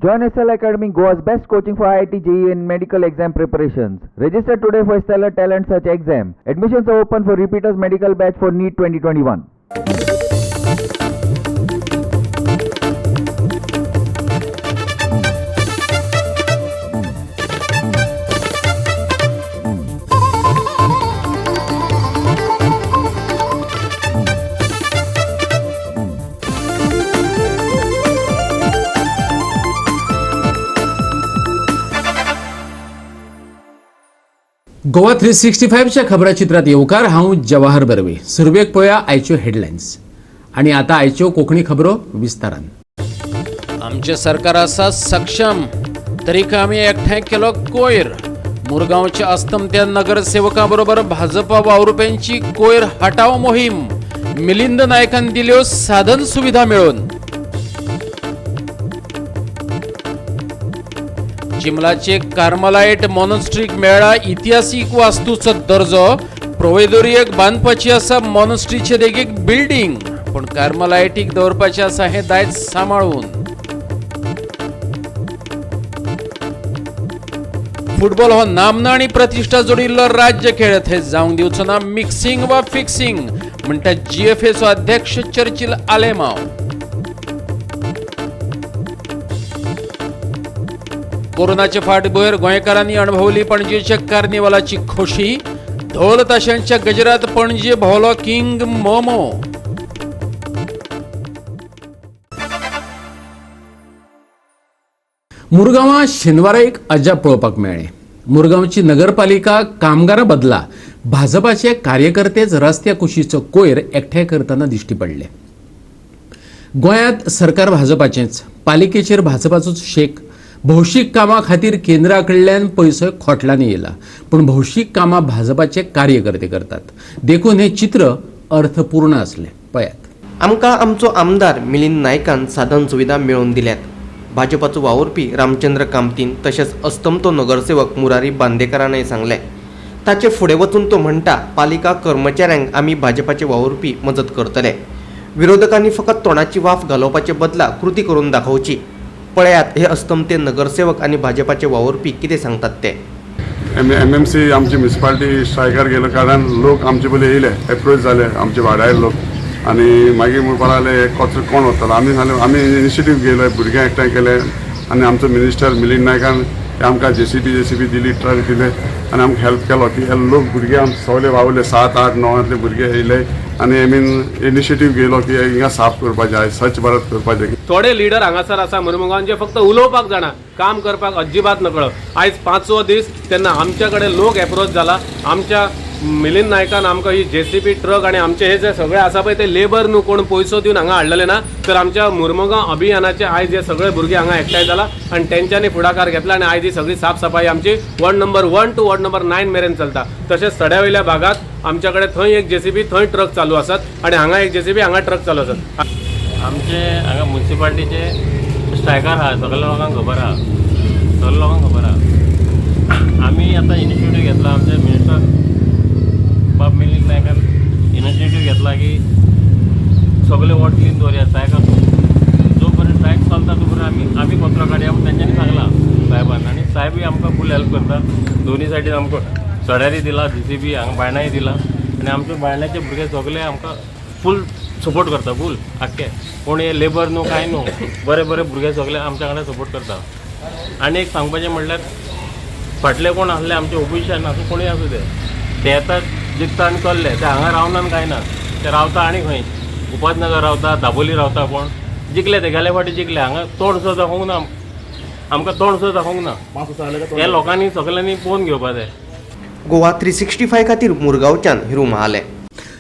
Join SL Academy, Goa's best coaching for IIT, JEE and medical exam preparations. Register today for Stellar Talent Search exam. Admissions are open for repeaters medical batch for NEET 2021. Goa 365च्या खबराचित्रात येवकार हांव जवाहर बर्वे. सुरवेक पळया आयच्यो headlines आणि आता आयच्यो कोंकणी खबरो विस्तारान. आमचे सरकार आसा सक्षम तरीका आमी एकठांय केलो कोयर. मुरगांवच्या अस्तंत्या नगरसेवकां बरोबर भाजपा वावुरप्यांची कोयर हटाव मोहीम. मिलिंद नायकान दिल्यो साधन सुविधा मेळोवन. चिमलाचे कार्मलायट मॉनस्ट्रीक मेळ्ळा इतिहासीक वास्तूचो दर्जो. प्रोवेदोरियेक बांदपाची आसा मॉनस्ट्रीचे देगेक बिल्डींग, पण कार्मलायटीक दवरपाचें आसा हें दायज सांबाळून. फुटबॉल हो नामना आनी प्रतिश्ठा जोडिल्लो राज्य खेळ. हे जावंक दिवचो ना मिक्सिंग वा फिक्सिंग म्हणटा GFAचो अध्यक्ष चर्चिल आलेमाव. कोरोनाचे फाटभुंयेर गोंयकारांनी अणभवली पणजेच्या कार्निवालाची खोशी. ढोल ताशांच्या गजरात पणजे भोवलो किंग मोमो. मुरगांवां शेनवारा एक अजाप पळोवपाक मेळ्ळें. मुरगांवची नगरपालिका कामगारां बदला भाजपाचे कार्यकर्तेच रस्त्या कुशीचो कोयर एकठांय करतना दिश्टी पडले. गोंयांत सरकार भाजपाचेंच, पालिकेचेर भाजपाचोच शेक. भौशीक कामां खातीर केंद्रा कडल्यान पयसो खोटलांनी येयला, पण भौशीक कामां भाजपाचे कार्यकर्ते करतात. देखून हे चित्र अर्थपूर्ण असले. पळयात. आमकां आमचो आमदार मिलिंद नायकान साधन सुविधा मेळोवन दिल्यात. भाजपाचो वावुरपी रामचंद्र कामतीन तशेंच अस्तंतो नगरसेवक मुरारी बांदेकरानय सांगले. ताचे फुडें वचून तो म्हणटा पालिका कर्मचाऱ्यांक आमी भाजपाचे वावुरपी मजत करतले. विरोधकांनी फकत तोंडाची वाफ घालोवपाचे बदला कृती करून दाखोवची. पळयात हे अस्तंते नगरसेवक आणि भाजपाचे वावुरपी कितें सांगतात ते. MMC आमची म्युनिसिपालिटी स्ट्रायकार गेल्या कारणान लोक आमचे पयलीं येयले, एप्रोच जाले आमचे वाड्याचे लोक, आनी मागीर म्हणपाक लागले कचरो कोण व्हरतलो. आमी इनिशिएटीव घेयलो, भुरग्यां एकठांय केले आनी आमचो मिनिस्टर मिलिंद नायकान आमकां JCB दिली, ट्रक दिले आनी आमकां हेल्प केलो की लोक भुरगे आमचे सगळे वावले 7, 8, 9 भुरगे येयले आनी इनिशिएटीव घेयलो की हिंगा साफ करपाचें, स्वच्छ भारत करपाचें. थोडे लिडर हांगासर आसा मुरमुगांवान जे फक्त उलोवपाक जाणा, काम करपाक अजिबात नकळो. आयज 5वो दीस तेन्ना आमच्या कडेन लोक एप्रोच जाला. आमच्या मिलिंद नायकान आमकां ही JCB ट्रक आनी आमचे हे जे सगळे आसा पळय ते लेबर न्हू कोण पयसो दिवन हांगा हाडलेले ना. तर आमच्या मुरमुगांव अभियानाचे आयज हे सगळे भुरगे हांगा एकठांय जाला आनी तेंच्यांनी फुडाकार घेतला आनी आयज ही सगळी साफ सफाई आमची ward number 1 to ward number 9 मेरेन चलता. तशेंच सड्या वयल्या भागात आमच्या कडेन थंय एक JCB थंय ट्रक चालू आसात आनी हांगा एक JCB हांगा ट्रक चालू आसात. आमचे हांगा म्युनिसिपालिटीचे स्ट्रायकार आहा, सगळ्या लोकांक खबर आहा, सगळ्या लोकांक खबर आहा. आमी आतां इनिशिएटीव घेतला, आमचे मिनिस्टर बाब मिलिंद नायकान इनिशिएटीव घेतला की सगळे वॉर्ड क्लीन दवरया. स्ट्रायकाक जो पर्यंत स्ट्रायक चलता तो पर्यंत आमी कचरो काडया म्हूण तेंच्यांनी सांगला साहेबान. आनी साहेबूय आमकां फूल हेल्प करता. दोनी सायडीन आमकां सड्यारी दिला, JCB हांगा बायणाय दिला आनी आमचे बायणाचे भुरगे सगळे आमकां फूल सपोर्ट करता, फूल आख्खे. कोण हे लेबर न्हू कांय न्हू, बरे बरे भुरगे सगळे आमच्या कडेन सपोर्ट करता. आनी एक सांगपाचें म्हणल्यार फाटले कोण आसले आमचे ओपोजिशन आसूं कोणूय आसूं ते येतात जिखता आनी चल्ले. ते हांगा रावनान कांय ना, ते रावता आनी खंय उपासनगर रावता, दाबोली रावता. पण जिखले ते गेल्या फावटी जिखले. हांगा तोंड सुद्दां दाखोवंक ना, आमकां तोंड सुद्दां दाखोवंक ना. हे लोकांनी सगळ्यांनी पळोवन घेवपा जाय. गोवा 365 खातीर मुरगांवच्यान हिरू महाले.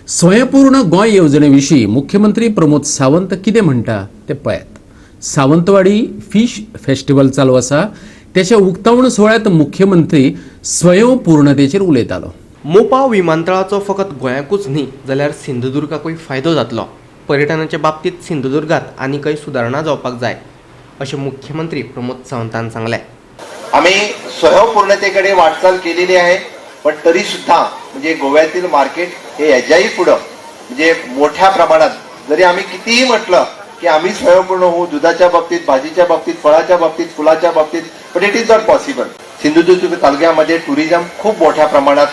स्वयंपूर्ण गोंय येवजणे विशीं मुख्यमंत्री प्रमोद सावंत कितें म्हणटा ते पळयात. सावंतवाडी फिश फेस्टिवल चालू आसा. त्याच्या उक्तावण सुवाळ्यात मुख्यमंत्री स्वयंपूर्णतेचेर उलयतालो. मोपा विमानतळाचो फकत गोंयाकूच न्ही जाल्यार सिंधुदुर्गाकूय फायदो जातलो. पर्यटनाच्या बाबतींत सिंधुदुर्गात आनीकय सुदारणा जावपाक जाय अशें मुख्यमंत्री प्रमोद सावंतान सांगलें. आम्ही स्वयंपूर्णतेकडे वाटचाल केलेली आहे, पण तरी सुद्धा म्हणजे गोव्यातील मार्केट हे याच्याही पुढं म्हणजे मोठ्या प्रमाणात जरी आम्ही कितीही म्हटलं की आम्ही स्वयंपूर्ण होऊ दुधाच्या बाबतीत, भाजीच्या बाबतीत, फळाच्या बाबतीत, फुलाच्या बाबतीत, but it is not possible. Sindhudurg तालुक्यामध्ये टुरिझम खूप मोठ्या प्रमाणात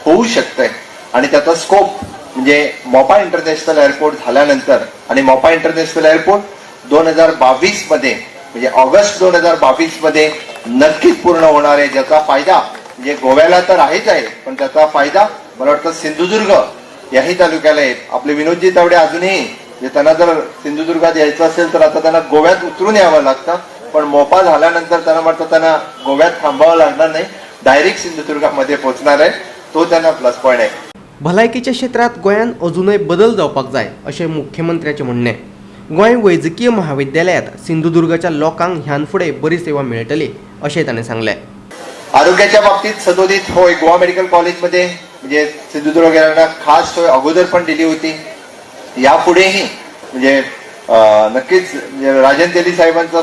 होऊ शकतंय आणि त्याचा स्कोप म्हणजे मोपा इंटरनॅशनल एअरपोर्ट झाल्यानंतर आणि मोपा इंटरनॅशनल एअरपोर्ट 2022 मध्ये म्हणजे ऑगस्ट 2022 मध्ये नक्कीच पूर्ण होणार आहे, ज्याचा फायदा म्हणजे गोव्याला तर आहेच आहे, पण त्याचा फायदा मला वाटतं सिंधुदुर्ग याही तालुक्याला आहे. आपले विनोदजी तावडे अजूनही त्यांना जर सिंधुदुर्गात यायचं असेल तर आता त्यांना गोव्यात उतरून यावं लागतं, पण मोपा झाल्यानंतर त्यांना वाटतं त्यांना गोव्यात थांबावं लागणार नाही, डायरेक्ट सिंधुदुर्गामध्ये पोहोचणार आहे. तो त्यांना प्लस पॉईंट आहे. भलायकीच्या क्षेत्रात गोंयान अजूनही बदल जावपाक जाय अशें मुख्यमंत्र्याचें म्हणणें. गोंय वैजकीय महाविद्यालयात सिंधुदुर्गाच्या लोकांक ह्यान फुडें बरी सेवा मेळटली अशें ताणें सांगलें. आरोग्याच्या बाबतीत सदोदित होय, गोवा मेडिकल कॉलेजमध्ये म्हणजे सिंधुदुर्गांना खास सोय अगोदर पण दिली होती. यापुढेही म्हणजे नक्कीच राजन तेली साहेबांचा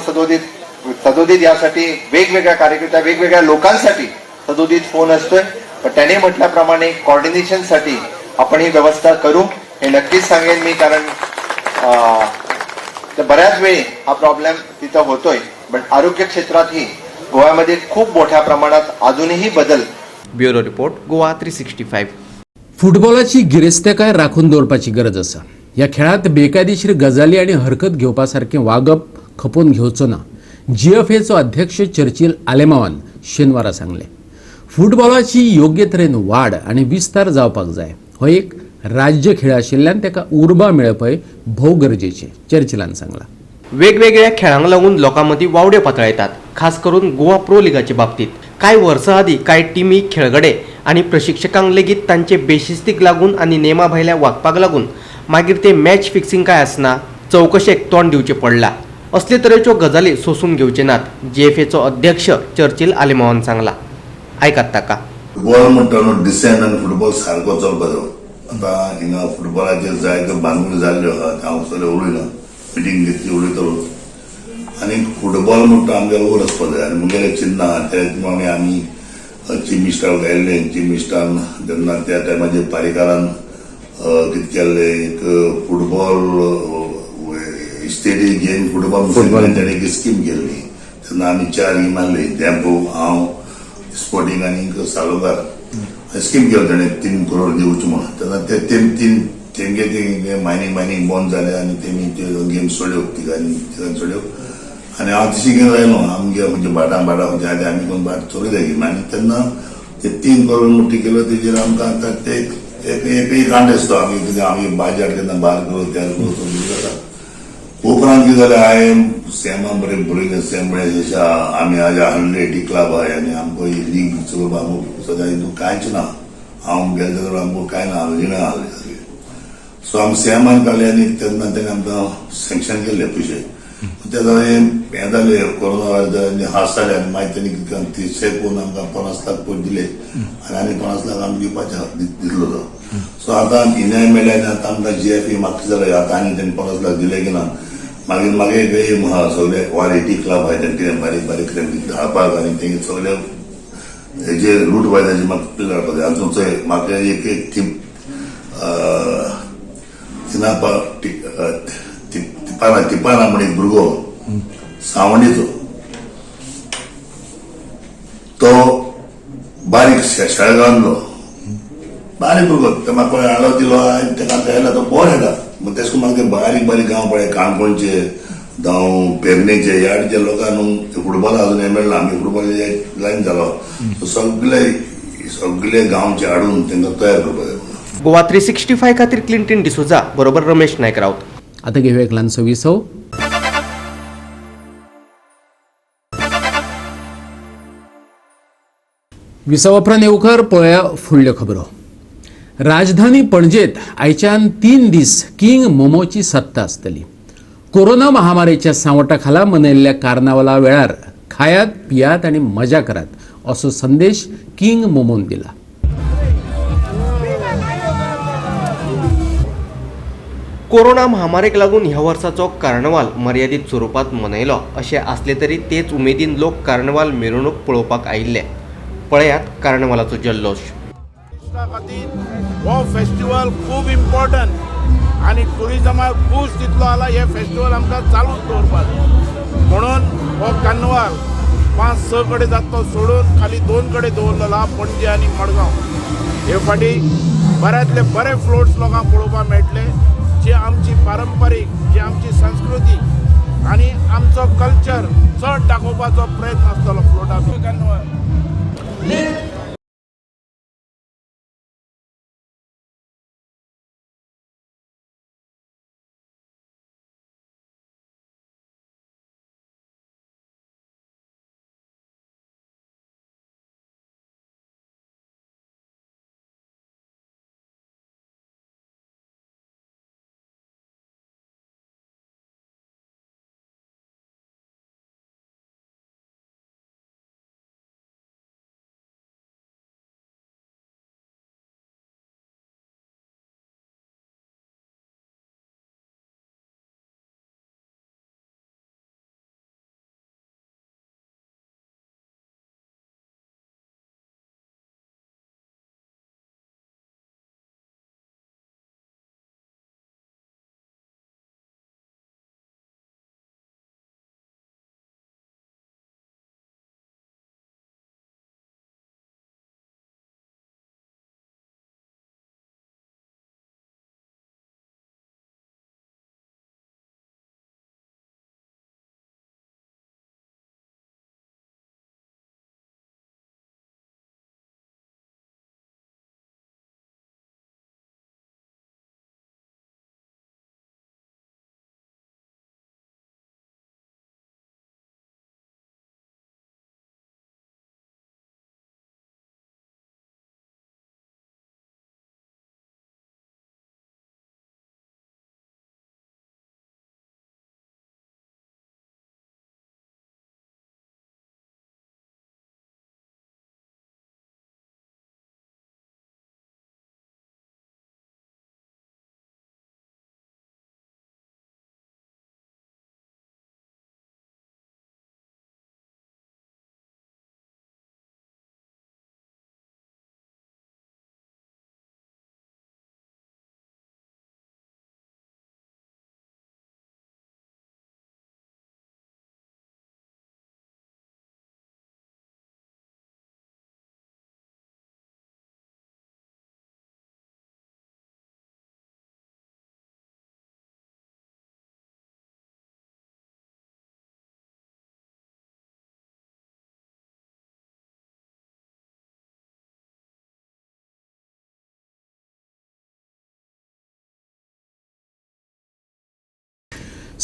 सदोदित यासाठी वेगवेगळ्या कार्यकर्त्या वेगवेगळ्या लोकांसाठी सदोदित फोन असतोय. पण त्याने म्हटल्याप्रमाणे कोऑर्डिनेशनसाठी आपण ही व्यवस्था करू हे नक्कीच सांगेन मी, कारण बऱ्याच वेळी हा प्रॉब्लेम तिथं होतोय. पण आरोग्य क्षेत्रातही गोव्यामध्ये खूप मोठ्या प्रमाणात अजूनही बदल. Bureau report Goa 365. फुटबॉलाची गिरेस्तेकाय राखून दवरपाची गरज आसा. ह्या खेळात बेकायदेशीर गजाली आनी हरकत घेवपासारकें वागप खपोवन घेवचो ना, GFAचो अध्यक्ष चर्चिल आलेमावान शेनवारा सांगलें. फुटबॉलाची योग्य तरेन वाड आनी विस्तार जावपाक जाय. हो एक राज्य खेळ आशिल्ल्यान ताका उर्बा मेळपय भोव गरजेचें, चर्चिलान सांगलां. वेगवेगळ्या खेळांक लागून लोकांमदीं वावड्यो पातळयतात, खास करून गोवा प्रो लिगाच्या बाबतीत. कांय वर्सां आदीं कांय टिमी, खेळगडे आनी प्रशिक्षकांक लेगीत तांचे बेशिस्तीक लागून आनी नेमा भायल्या वागपाक लागून मागीर ते मॅच फिक्सिंग काय आसना चवकशेक तोंड दिवचें पडलां. असले तरेच्यो गजाली सोसून घेवचे नात, GFAचो अध्यक्ष चर्चिल आलेमावान सांगला. आयकात ताका. फुटबॉल म्हणटा न्हू डिसेंट आनी फुटबॉल सारको चलपाचो. आतां हिंगा फुटबॉलाचेर जायत्यो बांदगुडी जाल्ल्यो आहात, हांव सगळें उलयना, मिटींग घेतली उलयतलो. आनी फुटबॉल म्हणटा आमगे ओर आसपा जाय आनी मुगेलें चिन्ह आहा त्या प्रमाणे आमी चीफ मिनिस्टराक आयिल्ले. चीफ मिनिस्टरान तेन्ना त्या टायमाचेर पारेकारान कितें केल्लें, एक फुटबॉल स्टेडीक घेवन फुटबॉल तेणें एक स्कीम केल्ली. तेन्ना आमी 4 ही मारली, डॅम्पो, हांव, स्पोर्टिंग आनी सालोगार स्कीम केली ताणें 3 करोड दिवचे म्हणून. तेन्ना ते तेमगे ते मायनींग बंद जालें आनी तेमी त्यो गेम सोड्यो तिगांनी सोड्यो. आनी हांव तशी घेवन रायलो आमगे म्हणजे भाटां म्हणजे आदी आमी कोण भाट चलयता गेम. आनी तेन्ना ते 3 करोड मुट्टी केलो तेजेर आमकां आतां ते एकय कांड आसता. आमी बाजार केन्ना भायर करो तयार करो जाता. उपरांत कितें जालें, हांवें सेमा बरें बरयलें. सेम म्हणल्यार आमी आज 180 क्लब आहाय आनी आमकां ही लीग चलोवपाक आमकां सद्या हितून कांयच ना. हांव गेले जाल्यार आमकां कांय ना, रिणां आहलीं सगळीं. सो आमी सेमान काडले आनी तेन्ना तेणें आमकां सँक्शन केल्ले पयशे. ते हें जालें, कोरोना वायरस जालें आनी हास जाले आनी मागीर तेणी कितें 300 पळोवन आमकां 50 लाख पयशे दिले आनी 50 लाख आमी दिवपाचे दितलो तो. सो आतां इनाय मेळ्ळे आनी आतां आमकां GFA मागता जाल्यार आतां आनी तेणी 50 लाख दिले की ना. मागीर म्हाका एक एम आहा, सगळे 180 क्लब आहाय तें कितें बारीक बारीक कितें धाडपाक आनी तें सगळे हेजे रूट वायजाचे म्हाका प्ले काडपाक जाय. आजून चोय म्हाका एक टीम तिपाना म्हण एक भुरगो सावंडीचो, तो बारीक शेळगांवलो बारीक भुरगो. ते म्हाका हाडलो दिलो आनी तेका खेळला तो बरो खेळटा. मग तेश म्हाका बारीक बारीक गांव पळय काणकोणचे जावं पेडणेचे ह्या लोकांक फुटबॉल अजून हे मेळना. आमी फुटबॉल लायन जालो सगळे गांवचे हाडून तांकां तयार करपाक जाय. गोवा 365 खातीर क्लिंटन डिसोजा बरोबर रमेश नायक रावत. आतां घेवया एक ल्हानसो विसव. विसव उपरांत येवकार पळया फुडल्यो खबरो. राजधानी पणजेत आयच्यान 3 दीस किंग मोमोची सत्ता आसतली. कोरोना महामारीच्या सांवटा खाला मनयल्ल्या कार्नावाला वेळार खायात, पियात आनी मजा करात असो संदेश किंग मोमोन दिला. कोरोना महामारीक लागून ह्या वर्साचो कार्नावाल मर्यादीत स्वरुपात मनयलो अशें आसले तरी तेच उमेदीन लोक कार्नावाल मिरवणूक पळोवपाक आयिल्ले. पळयात कार्नावालाचो जल्लोश. हो फेस्टिवल खूब इम्पॉर्टंट आनी ट्युरिजमाक बूस्ट दितलो जाल्यार हे फेस्टिवल आमकां चालूच दवरपाक जाय. म्हणून हो कार्निवाल 5-6 कडेन जाता तो सोडून खाली 2 कडेन दवरलेलो आहा, पणजे आनी मडगांव. हे फाटी बऱ्यांतले बरे फ्लोट्स लोकांक पळोवपाक मेळटले, जे आमची पारंपारीक, जी आमची संस्कृती आनी आमचो कल्चर चड दाखोवपाचो प्रयत्न आसतलो फ्लोटाचो. कार्निवाल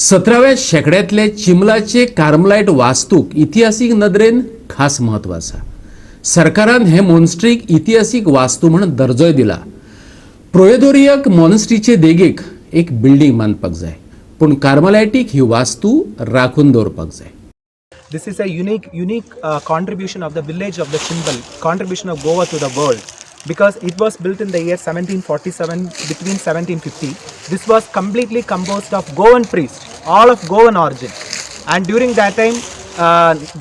सतराव्या शेकड्यांतले चिंबलाचे कार्मलायट वास्तूक इतिहासीक नदरेन खास महत्व आसा. सरकारान हे मॉन्स्ट्रीक इतिहासीक वास्तू म्हणून दर्जोय दिला. प्रोयेदोरियक मॉन्स्ट्रीचे देगेक एक बिल्डिंग बांदपाक जाय, पूण कार्मलायटीक ही वास्तू राखून दवरपाक जाय. This is a unique contribution of the village of the Chimbal, contribution of Goa to the world, because it was built in the year 1747 between 1750. This was completely composed of Goan priests, all of Goan origin, and during that time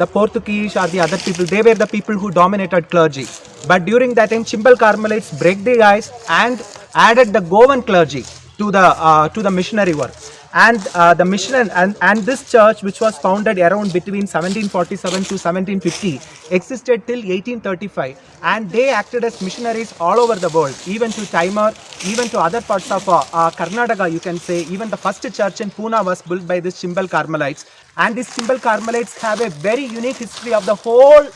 the Portuguese or the other people, they were the people who dominated clergy. But during that time Chimbal Carmelites break the ice and added the Goan clergy to the missionary work. And the mission and this church, which was founded around between 1747 to 1750, existed till 1835, and they acted as missionaries all over the world, even to Timor, even to other parts of Karnataka. You can say even the first church in Pune was built by these Chimbal Carmelites, and these Chimbal Carmelites have a very unique history of the whole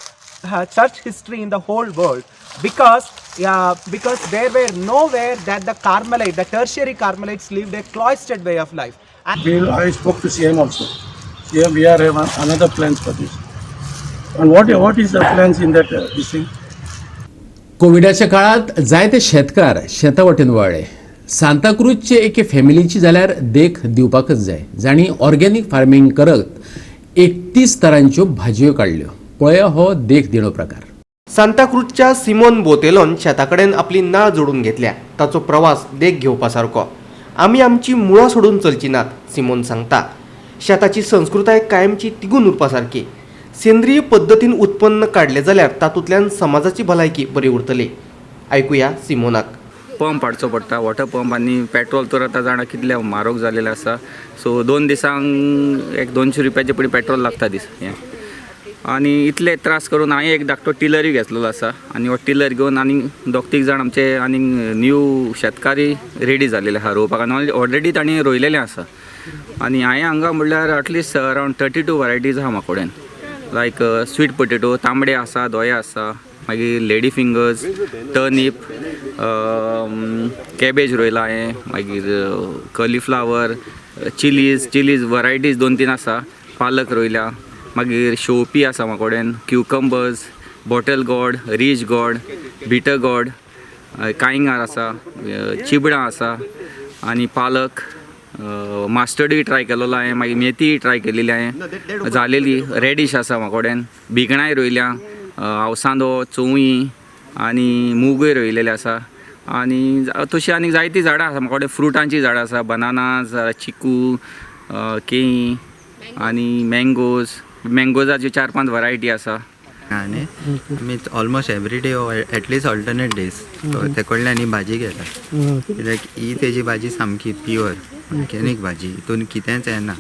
church history in the whole world, because there were nowhere that the tertiary Carmelites lived a cloistered way of life. I spoke to CM also. Here we are having another plans for this. And what is the plans in that this thing? कोविडाच्या काळात जायते शेतकार शेता वटेन वळ्ळे. सांताक्रूजचे एके फॅमिलीची जाल्यार देख दिवपाकच जाय, जाणी ऑर्गेनिक फार्मिंग करत 31 तरांच्यो भाजयो काडल्यो. पळया हो देख दिणो प्रकार. सांताक्रूजच्या सिमोन बोतेलोन शेताकडेन आपली नाळ जोडून घेतल्या. ताचो प्रवास देख घेवपासारको. आमी आमची मुळां सोडून चलची नात, सिमोन सांगता. शेताची संस्कृताय कायमची तिगून उरपा सारकी. सेंद्रीय पद्दतीन उत्पन्न काडले जाल्यार तातूंतल्यान समाजाची भलायकी बरी उरतली. ऐकुया सिमोनाक. पंप हाडचो पडटा, वॉटर पंप, आनी पेट्रोल तर आतां जाणा कितले म्हारग जालेले आसा. सो 2 दिसांक एक 200 रुपयाचे पडी पेट्रोल लागता दीस हें. आनी इतले त्रास करून हांवें एक धाकटो टिलरूय घेतलेलो आसा आनी हो टिलर घेवन आनी 2-3 जाण आमचे आनी न्यू शेतकारी रेडी जालेले आहा रोवपाक. आनी ऑलरेडी तांणी रोयलेलें आसा. आनी हांवें हांगा म्हणल्यार एटलिस्ट अरावंड 32 वरायटीज आहा म्हाका कडेन. लायक स्वीट पोटेटो, तांबडे आसा, दोये आसा, मागीर लेडी फिंगर्स, टर्नीप, कॅबेज रोयला हांवें, मागीर कॉलीफ्लावर, चिलीज वरायटीज 2-3 आसा, पालक रोयल्या, मागीर शोपी आसा म्हाका कडेन, cucumbers, bottle gourd, ridge gourd, bitter gourd, कांयंगार आसा, चिबडां आसा, आनी पालक, मास्टर्डूय ट्राय केलेलो हांवें, मागीर मेथी ट्राय केलेली हांवें जालेली, रेडीश आसा म्हाका कडेन, भिकणांय रोयल्या, अवसांदो, चवळी आनी मुगूय रोयलेले आसा. आनी तशी आनी जायतीं झाडां आसा म्हाका कडेन. फ्रुटांची झाडां आसा, बनानाज, चिकू, केळीं आनी मँगोजाच्यो 4-5 वरायटी आसा. आनी आमी almost every day at least alternate days ते कडल्यान ही भाजी घेता, कित्याक ही तेजी भाजी सामकी प्युअर ऑर्गेनीक भाजी. हितून कितेंच येना,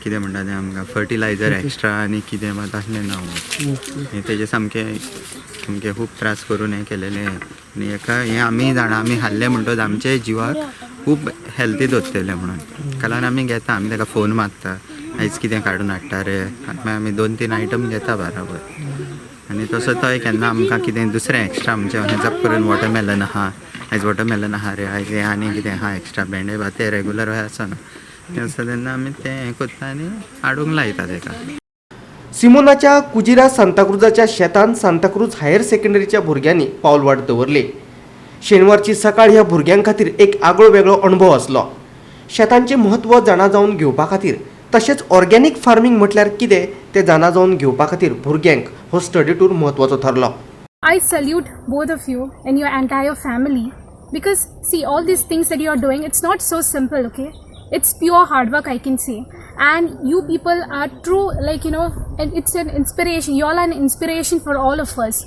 कितें म्हणटा तें आमकां फर्टिलायझर एक्स्ट्रा आनी कितें मात तसलें ना. तेजे सामकें खूब त्रास करून हें केलेलें. आनी हें आमी जाणा, आमी हाडलें म्हणटच आमचे जिवाक खूब हेल्थी दवरतले म्हणून. कारण आमी घेता, आमी ताका फोन मारता, आयज कितें काडून हाडटा रे, मागीर आमी 2-3 आयटम घेता बराबर. आनी तसो थंय केन्ना आमकां कितें दुसरें एक्स्ट्रा आमचें हें जप करून वॉटरमेलन आहा, आयज वॉटरमेलन आहा रे, आयज हें आनी कितें आहा एक्स्ट्रा भेंडे भात, तें रेगुलर आसना. तें आसता तेन्ना आमी तें हें करता आनी हाडूंक लायता ताका. सिमोनाच्या कुजिरा सांताक्रुजाच्या शेतान सांताक्रूज हायर सेकंडरीच्या भुरग्यांनी पावलवाट दवरली. शेनवारची सकाळ ह्या भुरग्यां खातीर एक आगळो वेगळो अणभव आसलो. शेतांचें म्हत्व जाणा जावन घेवपा खातीर, तशेंच ऑर्गेनीक फार्मिंग म्हटल्यार कितें तें जाणा जावन घेवपा खातीर भुरग्यांक हो स्टडी टूर म्हत्वाचो थारलो. I salute both of you and your entire family, because see, all these things that you are doing, it's not so simple, okay? It's pure hard work, I can say, and you people are true, like, you know, and it's an inspiration. You all are an inspiration for all of us.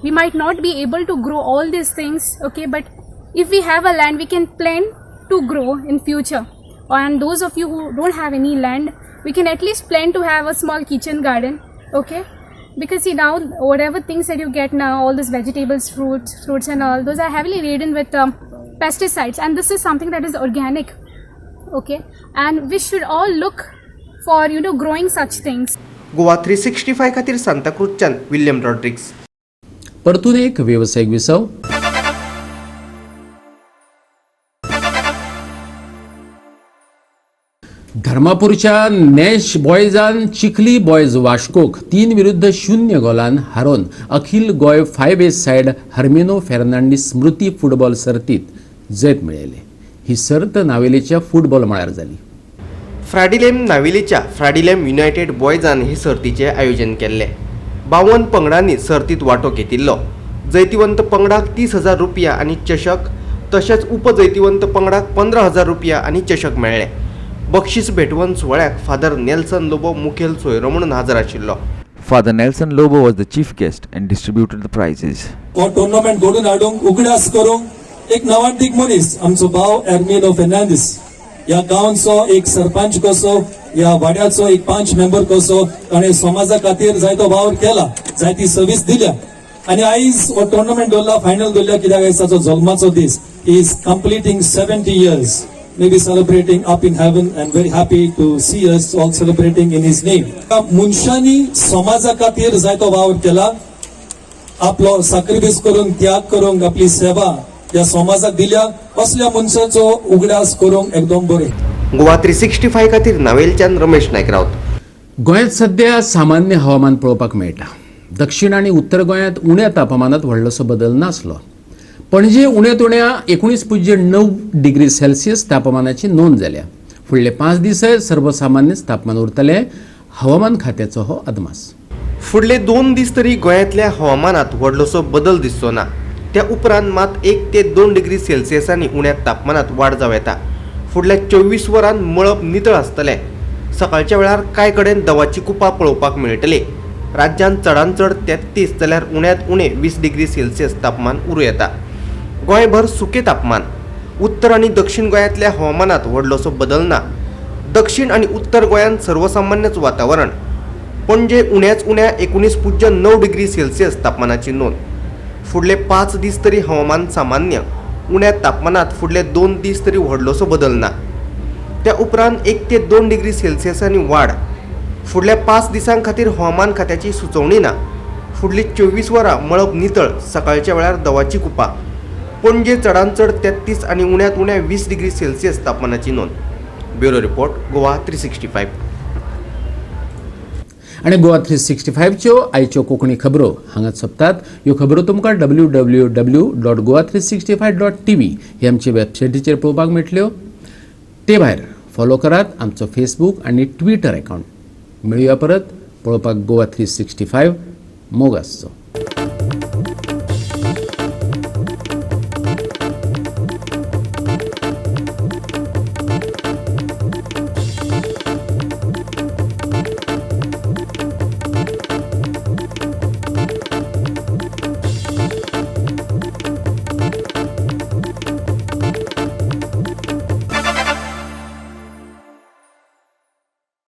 We might not be able to grow all these things, okay, but if we have a land, we can plan to grow in future. And those of you who don't have any land, we can at least plan to have a small kitchen garden, okay? Because see, now whatever things that you get now, all these vegetables, fruits and all, those are heavily laden with pesticides, and this is something that is organic, okay? And we should all look for, you know, growing such things. Goa 365 खातीर सांताक्रूजच्यान William Rodrigues. परतून एक व्यावसायिक विसव. धर्मापूरच्या Nash बॉयजान Chikhli boys वाश्कोक 3-0 Golan हारोवन अखिल गोय 5 said हर्मिनो Fernandes स्मृती football सर्तीत जैत मेळयले. ही सर्त नावेलीच्या football मळार जाली. फ्राडिलेम नावेलीच्या फ्राडिलेम युनायटेड बॉयजान हे सर्तीचे आयोजन केल्ले. 52 पंगडांनी सर्तीत वांटो घेतिल्लो. जैतिवंत पंगडाक 30,000 रुपया आनी चषक, तशेंच उपजैतिवंत पंगडाक 15,000 रुपया आनी चषक मेळ्ळे. बक्षीस भेटवण सुवाळ्याक फादर नेल्सन लोबो मुखेल सोयरो म्हणून हाजर आशिल्लो. Father Nelson Lobo was the chief guest and distributed the prizes. हो टुर्नामेंट घडून हाडूंक उगडास करूंक एक नवांतीक मनीस आमचो भाव एर्मिनो फेर्नांडीस, ह्या गांवचो एक सरपंच कसो, ह्या वाड्याचो एक 5 मेंबर कसो, ताणें समाजा खातीर जायतो वावर केला, जायती सर्वीस दिल्या. आनी आयज हो टुर्नामेंट दवरला, फायनल दवरल्या, कित्याक आयज ताचो जल्माचो दीस. He is completing 70 years. Maybe celebrating up in heaven, and very happy to see us all celebrating in his name. मनशांनी समाजा खातीर जायतो वावर केला, आपलो सॅक्रिफायस करून, त्याग करून, आपली सेवा ह्या समाजाक दिल्या. असल्या मनशाचो उगडास करूंक एकदम बरें. गोवा 365 खातीर नावेलच्यान रमेश नायक रावत. गोंयांत सध्या सामान्य हवामान पळोवपाक मेळटा. दक्षिण आनी उत्तर गोंयांत उण्या तापमानात व्हडलोसो बदल नासलो. पणजे उण्यांत उण्या 19.9 डिग्री सेल्सियस तापमानाची नोंद जाल्या. फुडले 5 दीस सर्वसामान्य तापमान उरतलें, हवामान खात्याचो हो अदमास. फुडले 2 दीस तरी गोंयांतल्या हवामानात व्हडलोसो बदल दिसचो ना. त्या उपरांत मात 1 ते 2 डिग्री सेल्सियसांनी उण्या तापमानात वाड जावं येता. फुडल्या 24 वरांत मळब नितळ आसतलें. सकाळच्या वेळार कांय कडेन दवाची कुपां पळोवपाक मेळटली. राज्यांत चडांत चड 33 जाल्यार उण्यांत उणें 20 डिग्री सेल्सियस तापमान उरूं येता. गोंयभर सुके तापमान. उत्तर आनी दक्षिण गोंयांतल्या हवामानात व्हडलोसो बदल ना. दक्षिण आनी उत्तर गोंयांत सर्वसामान्यच वातावरण. पणजे उण्याच उण्या 19.9 डिग्री सेल्सियस तापमानाची नोंद. फुडले 5 दीस तरी हवामान सामान्य. उण्या तापमानात फुडले 2 दीस तरी व्हडलोसो बदल ना. त्या उपरांत 1 ते 2 डिग्री सेल्सियसांनी वाड. फुडल्या 5 दिसां खातीर हवामान खात्याची सुचोवणी ना. फुडली 24 वरां मळब नितळ, सकाळच्या वेळार दवाची कुपां. पणजे चडांत चड 33 आनी उण्यात उण्या 20 डिग्री सेल्सियस तापमानाची नोंद. Bureau report, Goa 365. आणि गोवा 365च्यो आयच्यो कोंकणी खबरो हांगाच सोंपतात. ह्यो खबरो तुमकां www.goa365.tv हे आमचे वेबसायटीचेर पळोवपाक मेळटल्यो. ते भायर फॉलो करात आमचो फेसबूक आनी ट्विटर अकाउंट. मेळुया परत. पळोवपाक गोवा 365 मोग आसचो.